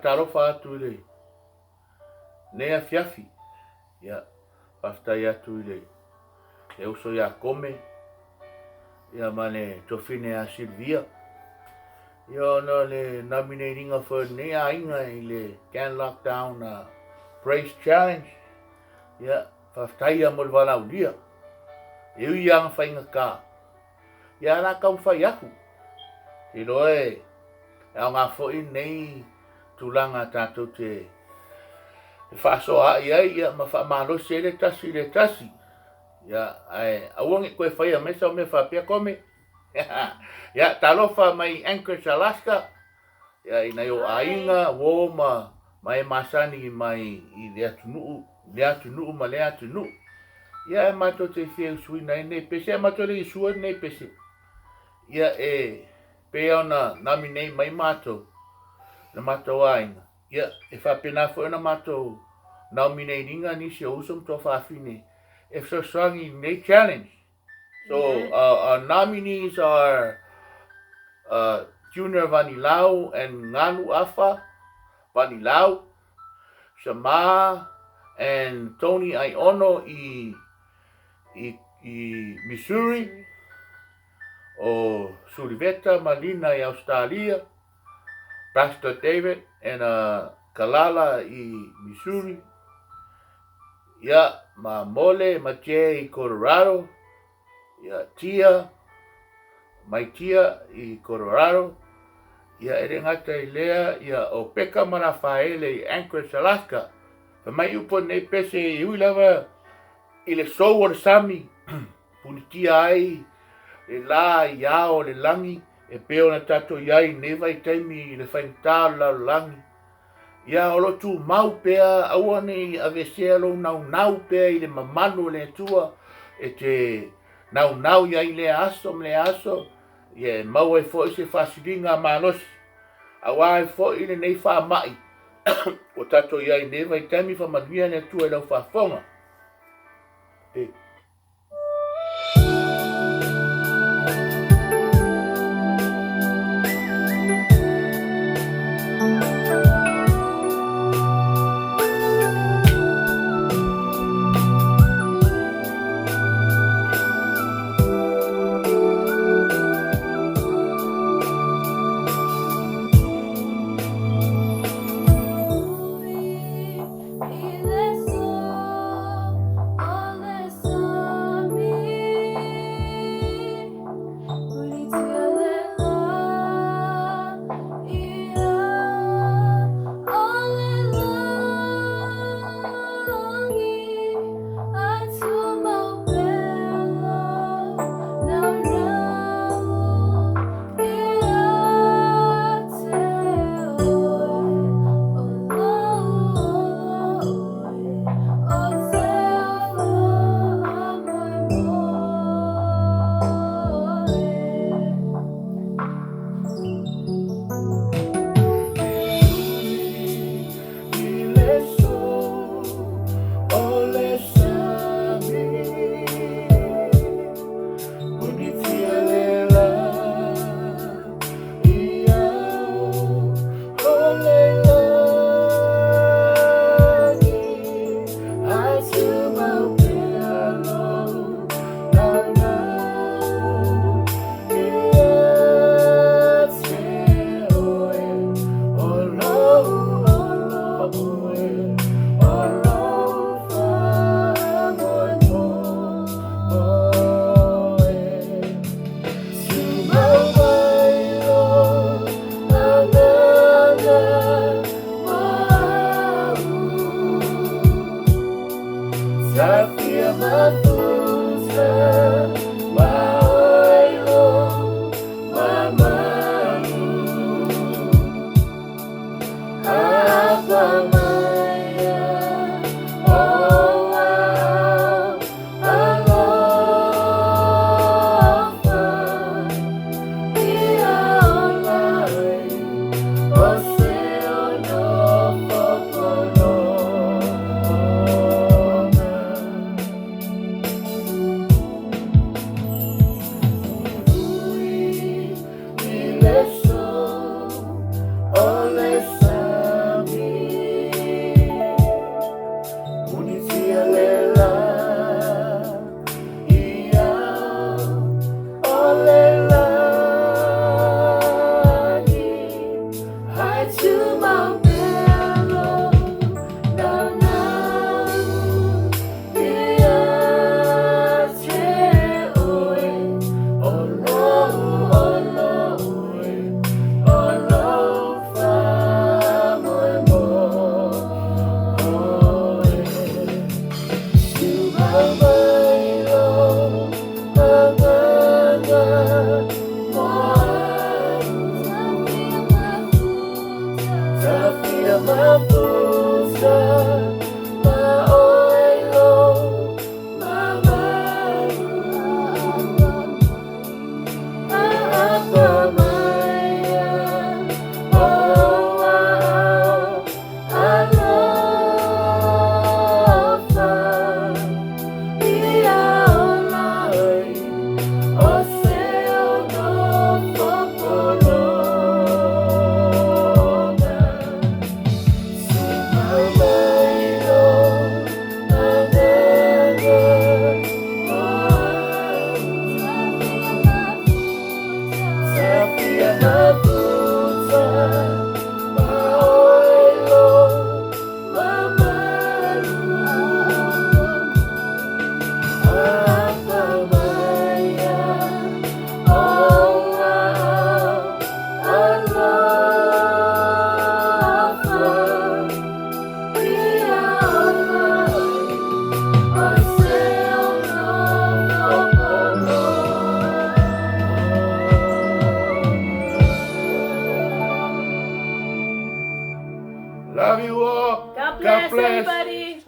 tarofa atu i le nea fiafi ia paftai atu i le e uso ia kome ia mane tofine a Silvia ia ona le nominatinga for nea inga i le Can Lockdown Praise Challenge ia paftai a mol valaulia e ui anga whainga ka ia la kau whai aku i loe au ngā fwoi nei tulanga tātou te whaasoa ia ma whaamalosi e le tasi ia auangi koe whai a mesa o me whapea kome ia talofa mai Anchorage, Alaska ia ina o ainga wo mai masani mai i le atunuu ma le atunuu ia e mato te whiau sui nei nei pese mato le isua nei pese ia pe ona nominate mai mato na mato ainga ia e whapena fo na mato nominatinga ni se usum to whawhine e whaswangi nei challenge. So our nominees are Junior Vanilau and Nganu Afa Vanilau, Shama and Tony Aiono i Missouri, o Suliveta Malina i Australia, Pastor David and Kalala i Missouri, ia ma Mole Mache i Colorado, ia Tia i Colorado, ia ere ngata i lea ia o Peka Marafaele i Anchorage, Alaska. Pa mai upo nei pese i ui lava i le sou o le sami, punitia ai, le la i ao le langi, e peo na tato iai neva i taimi le whainitao la langi. Ia olo tu mau pea awane avesea lo nau pea i le mamanu le tua, e te nau iai le aso, ia mau e fo i se whasiringa manos, awa e fo i le nei wha mai, o tato iai neva i taimi whamanuia le tua e lau whafonga. All Love you all. God bless everybody.